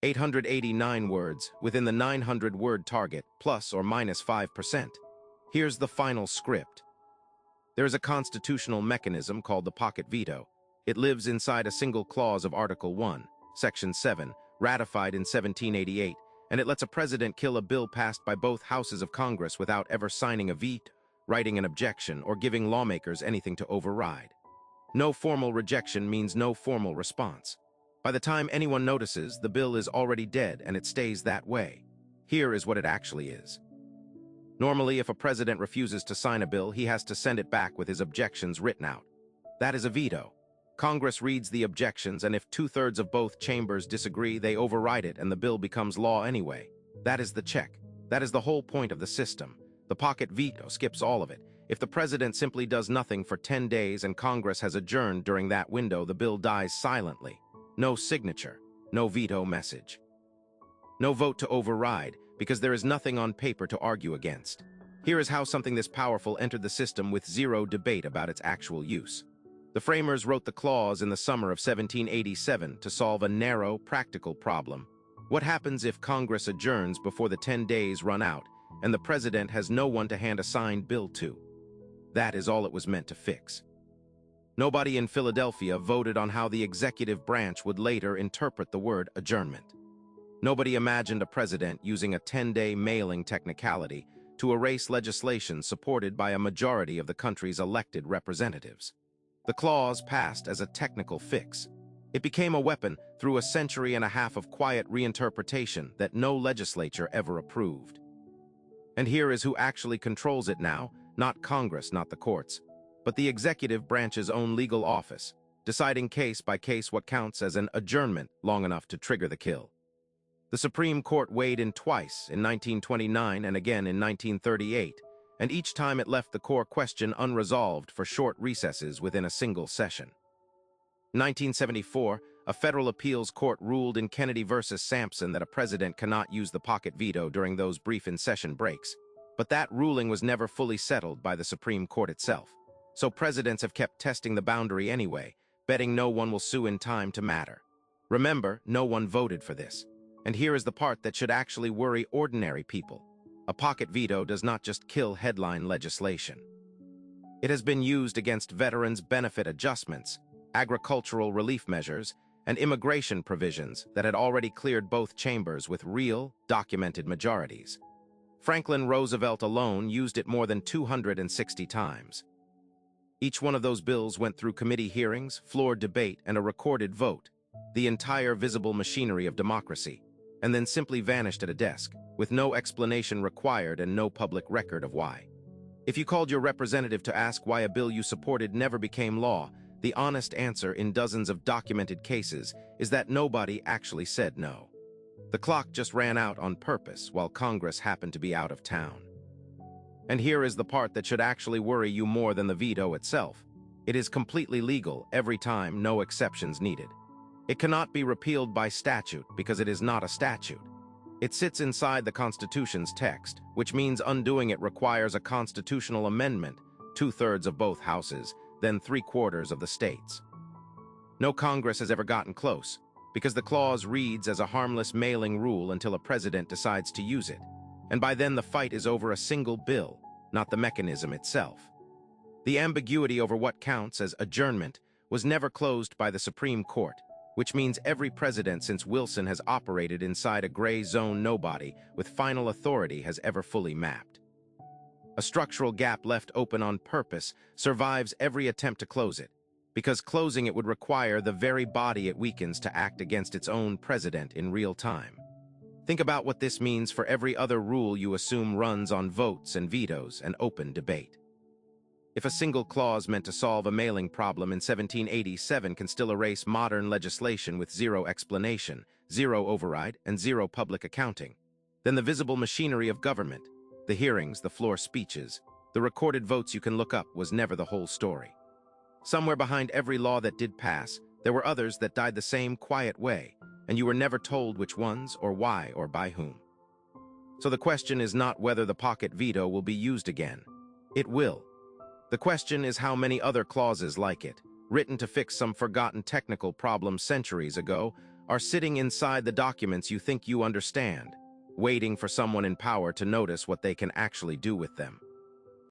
889 words within the 900-word target, plus or minus 5%. Here's the final script. There is a constitutional mechanism called the pocket veto. It lives inside a single clause of Article 1, Section 7, ratified in 1788, and it lets a president kill a bill passed by both houses of Congress without ever signing a veto, writing an objection, or giving lawmakers anything to override. No formal rejection means no formal response. By the time anyone notices, the bill is already dead, and it stays that way. Here is what it actually is. Normally, if a president refuses to sign a bill, he has to send it back with his objections written out. That is a veto. Congress reads the objections, and if 2/3 of both chambers disagree, they override it, and the bill becomes law anyway. That is the check. That is the whole point of the system. The pocket veto skips all of it. If the president simply does nothing for 10 days and Congress has adjourned during that window, the bill dies silently. No signature, no veto message. No vote to override, because there is nothing on paper to argue against. Here is how something this powerful entered the system with zero debate about its actual use. The framers wrote the clause in the summer of 1787 to solve a narrow, practical problem. What happens if Congress adjourns before the 10 days run out, and the president has no one to hand a signed bill to? That is all it was meant to fix. Nobody in Philadelphia voted on how the executive branch would later interpret the word adjournment. Nobody imagined a president using a 10-day mailing technicality to erase legislation supported by a majority of the country's elected representatives. The clause passed as a technical fix. It became a weapon through a century and a half of quiet reinterpretation that no legislature ever approved. And here is who actually controls it now, not Congress, not the courts, but the executive branch's own legal office, deciding case by case what counts as an adjournment long enough to trigger the kill. The Supreme Court weighed in twice, in 1929 and again in 1938, and each time it left the core question unresolved for short recesses within a single session. In 1974, a federal appeals court ruled in Kennedy versus Sampson that a president cannot use the pocket veto during those brief in-session breaks, but that ruling was never fully settled by the Supreme Court itself. So presidents have kept testing the boundary anyway, betting no one will sue in time to matter. Remember, no one voted for this. And here is the part that should actually worry ordinary people. A pocket veto does not just kill headline legislation. It has been used against veterans' benefit adjustments, agricultural relief measures, and immigration provisions that had already cleared both chambers with real, documented majorities. Franklin Roosevelt alone used it more than 260 times. Each one of those bills went through committee hearings, floor debate, and a recorded vote, the entire visible machinery of democracy, and then simply vanished at a desk, with no explanation required and no public record of why. If you called your representative to ask why a bill you supported never became law, the honest answer in dozens of documented cases is that nobody actually said no. The clock just ran out on purpose while Congress happened to be out of town. And here is the part that should actually worry you more than the veto itself. It is completely legal every time, no exceptions needed. It cannot be repealed by statute because it is not a statute. It sits inside the Constitution's text, which means undoing it requires a constitutional amendment, 2/3 of both houses, then 3/4 of the states. No Congress has ever gotten close, because the clause reads as a harmless mailing rule until a president decides to use it. And by then the fight is over a single bill, not the mechanism itself. The ambiguity over what counts as adjournment was never closed by the Supreme Court, which means every president since Wilson has operated inside a gray zone nobody with final authority has ever fully mapped. A structural gap left open on purpose survives every attempt to close it, because closing it would require the very body it weakens to act against its own president in real time. Think about what this means for every other rule you assume runs on votes and vetoes and open debate. If a single clause meant to solve a mailing problem in 1787 can still erase modern legislation with zero explanation, zero override, and zero public accounting, then the visible machinery of government, the hearings, the floor speeches, the recorded votes you can look up was never the whole story. Somewhere behind every law that did pass, there were others that died the same quiet way, and you were never told which ones or why or by whom. So the question is not whether the pocket veto will be used again. It will. The question is how many other clauses like it, written to fix some forgotten technical problem centuries ago, are sitting inside the documents you think you understand, waiting for someone in power to notice what they can actually do with them.